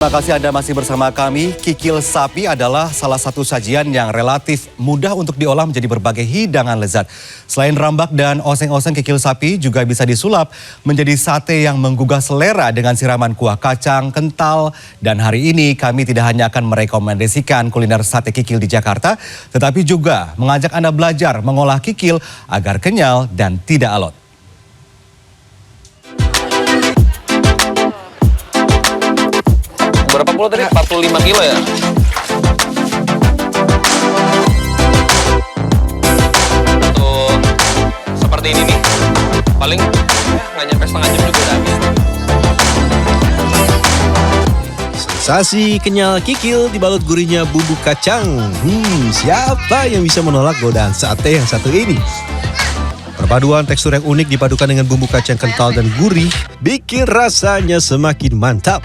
Terima kasih Anda masih bersama kami. Kikil sapi adalah salah satu sajian yang relatif mudah untuk diolah menjadi berbagai hidangan lezat. Selain rambak dan oseng-oseng, kikil sapi juga bisa disulap menjadi sate yang menggugah selera dengan siraman kuah kacang kental. Dan hari ini kami tidak hanya akan merekomendasikan kuliner sate kikil di Jakarta, tetapi juga mengajak Anda belajar mengolah kikil agar kenyal dan tidak alot. Berapa kilo tadi? 45 kilo ya? Tuh, seperti ini nih. Paling nggak nyampe setengah jam juga udah habis. Sensasi kenyal kikil dibalut gurihnya bumbu kacang. Siapa yang bisa menolak godaan sate yang satu ini? Perpaduan tekstur yang unik dipadukan dengan bumbu kacang kental dan gurih bikin rasanya semakin mantap.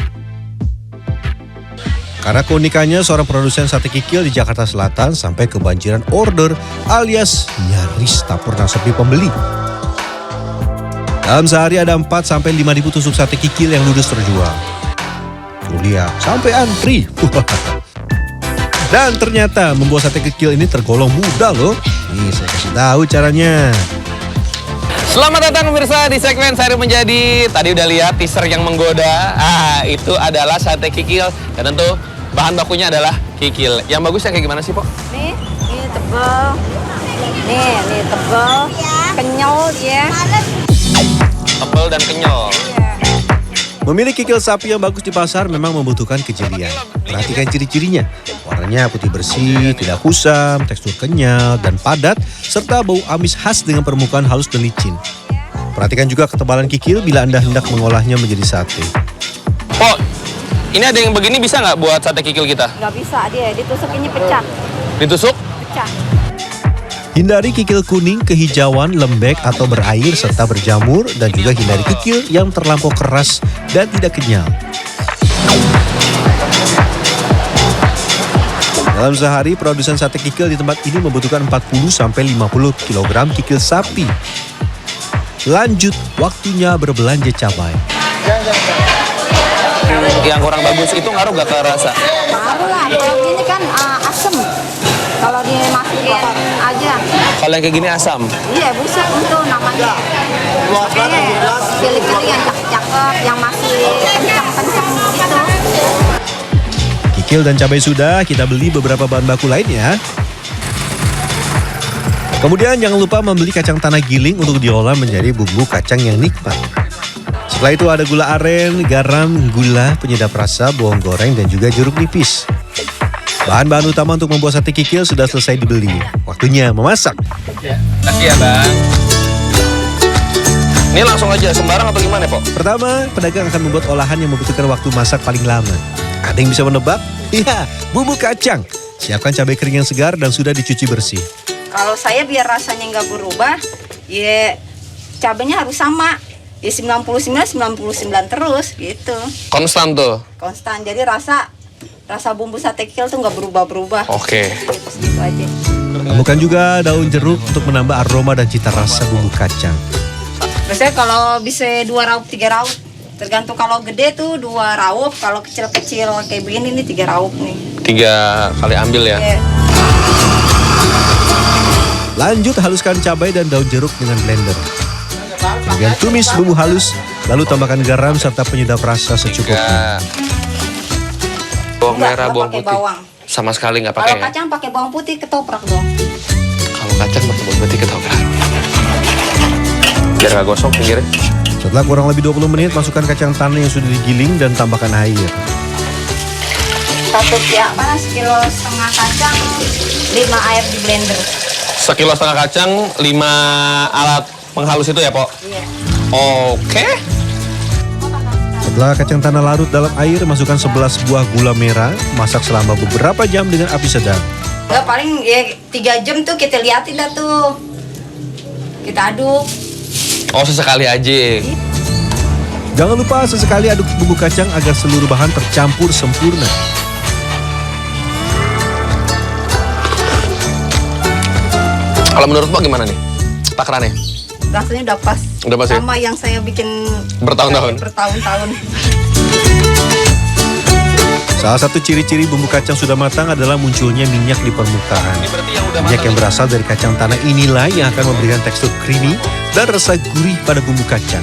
Karena keunikannya, seorang produsen sate kikil di Jakarta Selatan sampai kebanjiran order alias nyaris tak pernah sepi pembeli. Dalam sehari ada 4-5 ribu tusuk sate kikil yang ludes terjual. Tuh lihat, sampai antri. Dan ternyata membuat sate kikil ini tergolong mudah loh. Nih saya kasih tahu caranya. Selamat datang pemirsa di segmen Sehari Menjadi. Tadi udah lihat teaser yang menggoda. Itu adalah sate kikil. Dan tentu bahan bakunya adalah kikil. Yang bagus yang kayak gimana sih, Pok? Nih tebel. Nih tebel. Kenyal dia. Tebel dan kenyal. Memilih kikil sapi yang bagus di pasar memang membutuhkan kejelian. Perhatikan ciri-cirinya. Warnanya putih bersih, tidak kusam, tekstur kenyal dan padat, serta bau amis khas dengan permukaan halus dan licin. Perhatikan juga ketebalan kikil bila Anda hendak mengolahnya menjadi sate. Pok, ini ada yang begini bisa nggak buat sate kikil kita? Nggak bisa dia, ditusukinnya pecah. Ditusuk? Pecah. Hindari kikil kuning, kehijauan, lembek atau berair serta berjamur, dan juga hindari kikil yang terlampau keras dan tidak kenyal. Dalam sehari, produsen sate kikil di tempat ini membutuhkan 40-50 kg kikil sapi. Lanjut, waktunya berbelanja cabai. Yang kurang bagus itu ngaruh gak ke rasa? Ngaruh lah, kalau gini kan asem. Kalau dimasukin aja. Kalau yang kayak gini asam? Iya, busuk untuk namanya. Makanya pilih-pilih yang cakep-cakep, yang masih kencang-kencang gitu. Kikil dan cabai sudah, kita beli beberapa bahan baku lainnya. Kemudian jangan lupa membeli kacang tanah giling untuk diolah menjadi bumbu kacang yang nikmat. Setelah itu ada gula aren, garam, gula, penyedap rasa, bawang goreng, dan juga jeruk nipis. Bahan-bahan utama untuk membuat sate kikil sudah selesai dibeli. Waktunya memasak. Kasih ya, Bang. Ini langsung aja, sembarang atau gimana, Pok? Pertama, pedagang akan membuat olahan yang membutuhkan waktu masak paling lama. Ada yang bisa menebak? Iya, bumbu kacang. Siapkan cabai kering yang segar dan sudah dicuci bersih. Kalau saya biar rasanya nggak berubah, ya cabenya harus sama. Ya 99 terus gitu. Konstan tuh? Konstan, jadi rasa bumbu sate kikil tuh nggak berubah-berubah. Oke. Gitu aja. Tambahkan juga daun jeruk untuk menambah aroma dan cita rasa bumbu kacang. Biasanya kalau bisa 2 raup, 3 raup. Tergantung kalau gede tuh 2 raup, kalau kecil-kecil kayak begini nih 3 raup nih. 3 kali ambil ya? Yeah. Lanjut haluskan cabai dan daun jeruk dengan blender. Kemudian tumis bumbu halus, lalu tambahkan garam serta penyedap rasa secukupnya. Bawang Enggak, merah, bawang pakai putih. bawang. Sama sekali nggak pakai Kalau ya? kacang pakai bawang putih ketoprak dong. Kalau kacang pakai bawang putih ketoprak. Biar nggak gosong pinggirnya. Setelah kurang lebih 20 menit, masukkan kacang tanah yang sudah digiling dan tambahkan air. Sekilo setengah kacang, 5 air di blender. 1,5 kilo kacang, 5 alat penghalus itu ya, Pok? Iya. Oke. Setelah kacang tanah larut dalam air, masukkan 11 buah gula merah, masak selama beberapa jam dengan api sedang. Ya paling ya 3 jam tuh kita liatin dah tuh. Kita aduk. Oh, sesekali aja. Jangan lupa sesekali aduk bumbu kacang agar seluruh bahan tercampur sempurna. Kalau menurut Pok gimana nih takarannya? Rasanya udah pas. Udah pas ya? Sama yang saya bikin Bertahun-tahun? Bertahun-tahun. Salah satu ciri-ciri bumbu kacang sudah matang adalah munculnya minyak di permukaan. Ini berarti yang udah Minyak matang. yang berasal dari kacang tanah inilah yang akan memberikan tekstur creamy dan rasa gurih pada bumbu kacang.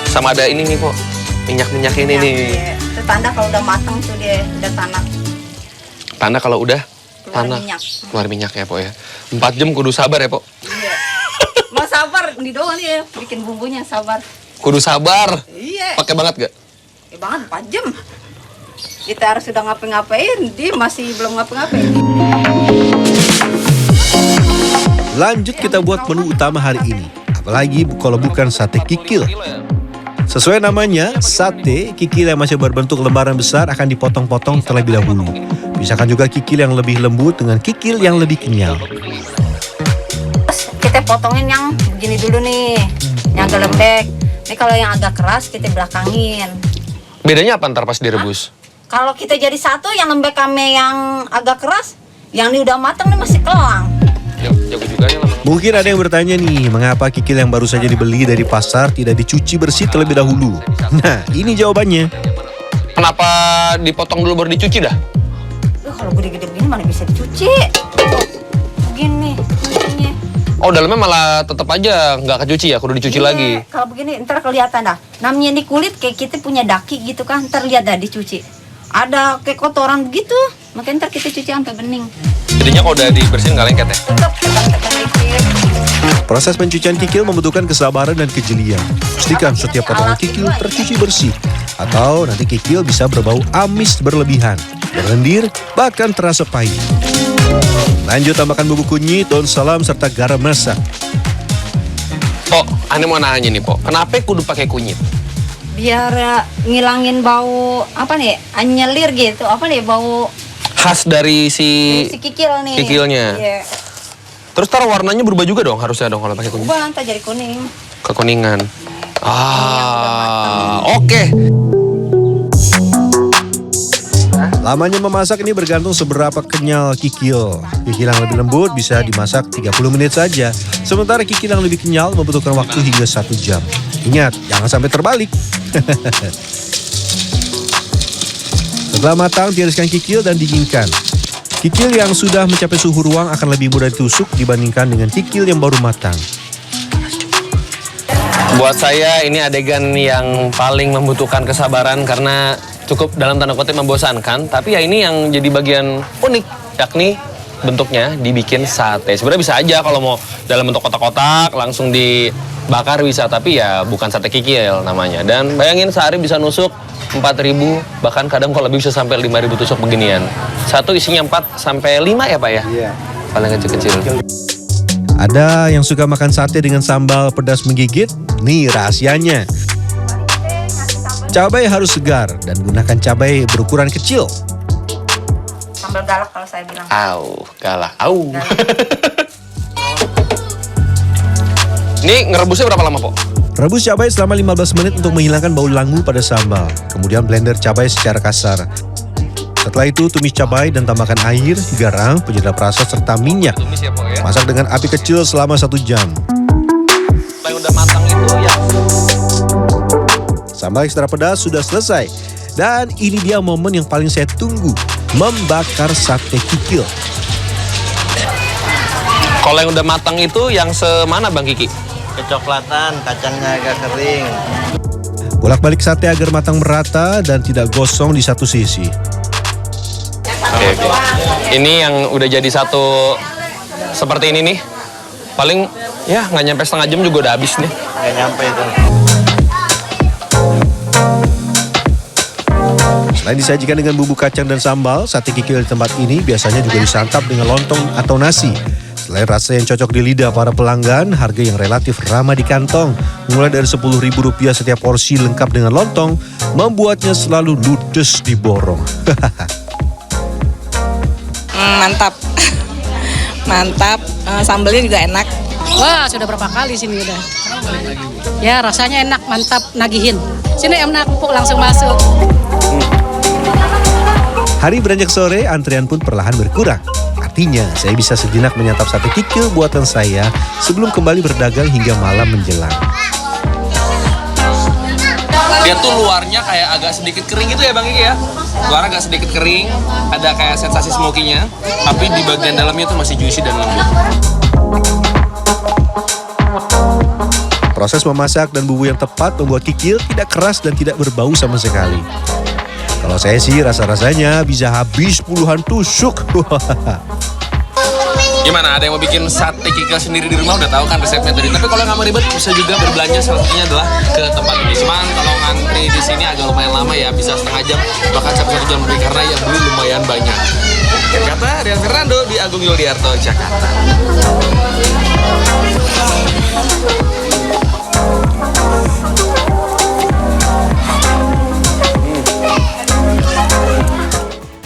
Sama ada ini nih, Po. Minyak-minyak ini nih. Iya. Itu tanda kalau udah matang tuh dia udah tanak. Tanda kalau udah Keluar tanah. minyak. Keluar minyak ya, Po ya. 4 jam kudu sabar ya, Po. Iya. Mau sabar di doang nih bikin bumbunya sabar. Kudu sabar. Iya. Pakai banget gak? Ya banget 4 jam. Kita harus sudah ngapa-ngapain, dia masih belum ngapa-ngapain. Lanjut kita buat menu utama hari ini. Apalagi kalau bukan sate kikil. Sesuai namanya, sate kikil yang masih berbentuk lembaran besar akan dipotong-potong terlebih dahulu. Pisahkan juga kikil yang lebih lembut dengan kikil yang lebih kenyal. Terus kita potongin yang begini dulu nih, yang agak lembek. Ini kalau yang agak keras kita belakangin. Bedanya apa ntar pas direbus? Kalau kita jadi satu yang lembek kame yang agak keras, yang ini udah matang nih masih kelang. Jago juga ya lah. Mungkin ada yang bertanya nih, mengapa kikil yang baru saja dibeli dari pasar tidak dicuci bersih terlebih dahulu? Nah, ini jawabannya. Kenapa dipotong dulu baru dicuci dah? Kalau gede-gede begini mana bisa dicuci? Tuh, begini cucinya. Oh, dalamnya malah tetap aja nggak kecuci ya, kudu dicuci Iya, lagi. Kalau begini ntar kelihatan dah. Namanya di kulit kayak kita punya daki gitu kan, ntar lihat dah dicuci. Ada kayak kotoran begitu, makanya ntar kita cuci sampai bening. Jadinya kalau udah dibersihin nggak lengket ya? Tetap tekan-tekan dikit. Proses pencucian kikil membutuhkan kesabaran dan kejelian. Pastikan setiap potongan kikil tercuci bersih, atau nanti kikil bisa berbau amis berlebihan, berlendir, bahkan terasa pahit. Lanjut tambahkan bubuk kunyit, daun salam, serta garam masak. Po, aneh mau nanya nih, Po. Kenapa kudu pakai kunyit? Biar ngilangin bau apa nih? Anyelir gitu. Apa nih bau Khas dari si kikil nih. kikilnya. Iya. Terus tar warnanya berubah juga dong, harusnya dong kalau pakai kunyit. Ubah ntar jadi kuning. Kekuningan. Yang Oke. Lamanya memasak ini bergantung seberapa kenyal kikil. Kikil yang lebih lembut bisa dimasak 30 menit saja. Sementara kikil yang lebih kenyal membutuhkan waktu hingga 1 jam. Ingat, jangan sampai terbalik. Setelah matang, tiriskan kikil dan dinginkan. Kikil yang sudah mencapai suhu ruang akan lebih mudah ditusuk dibandingkan dengan kikil yang baru matang. Buat saya ini adegan yang paling membutuhkan kesabaran karena cukup dalam tanda kutip membosankan. Tapi ya ini yang jadi bagian unik, yakni bentuknya dibikin sate. Sebenarnya bisa aja kalau mau dalam bentuk kotak-kotak langsung dibakar bisa, tapi ya bukan sate kikil namanya. Dan bayangin sehari bisa nusuk 4.000, bahkan kadang kalau lebih bisa sampai 5.000 tusuk beginian. Satu isinya 4 sampai 5 ya Pak ya? Iya. Paling kecil-kecil. Ada yang suka makan sate dengan sambal pedas menggigit? Nih rahasianya. Cabai harus segar dan gunakan cabai berukuran kecil. Sambal galak kalau saya bilang. Au, galak. Au. Ini ngerebusnya berapa lama, Po? Rebus cabai selama 15 menit untuk menghilangkan bau langu pada sambal. Kemudian blender cabai secara kasar. Setelah itu tumis cabai dan tambahkan air, garam, penyedap rasa serta minyak. Tumis ya, Po ya. Masak dengan api kecil selama 1 jam. Yang udah matang itu ya. Sambal ekstra pedas sudah selesai. Dan ini dia momen yang paling saya tunggu. Membakar sate kikil. Kalau yang udah matang itu yang semana Bang Kiki? Kecoklatan, kacangnya agak kering. Bolak-balik sate agar matang merata dan tidak gosong di satu sisi. Oke. Ini yang udah jadi satu seperti ini nih. Paling ya nggak nyampe setengah jam juga udah habis nih. Nggak nyampe itu. Selain disajikan dengan bumbu kacang dan sambal, sate kikil di tempat ini biasanya juga disantap dengan lontong atau nasi. Selain rasa yang cocok di lidah para pelanggan, harga yang relatif ramah di kantong, mulai dari Rp10.000 setiap porsi lengkap dengan lontong, membuatnya selalu ludes di borong. Mantap. Mantap, sambelnya juga enak. Wah, sudah berapa kali sini udah. Ya, rasanya enak, mantap, nagihin. Sini enak, empuk langsung masuk. Hari beranjak sore, antrian pun perlahan berkurang. Artinya, saya bisa sejenak menyantap sate kikil buatan saya sebelum kembali berdagang hingga malam menjelang. Di Dia tuh luarnya kayak agak sedikit kering gitu ya Bang Kiki ya. Luar agak sedikit kering, ada kayak sensasi smoky-nya, tapi di bagian dalamnya tuh masih juicy dan lembut. Proses memasak dan bumbu yang tepat membuat kikil tidak keras dan tidak berbau sama sekali. Kalau saya sih rasa-rasanya bisa habis puluhan tusuk. Gimana? Ada yang mau bikin sate kikil sendiri di rumah? Udah tahu kan resepnya tadi. Tapi kalau nggak mau ribet, bisa juga berbelanja. Salah satunya adalah ke tempat ini. Cuman kalau ngantri di sini agak lumayan lama ya, bisa setengah jam, bahkan sampai 1 jam lebih karena yang beli lumayan banyak. Kata Rian Fernando di Agung Yuliarto, Jakarta.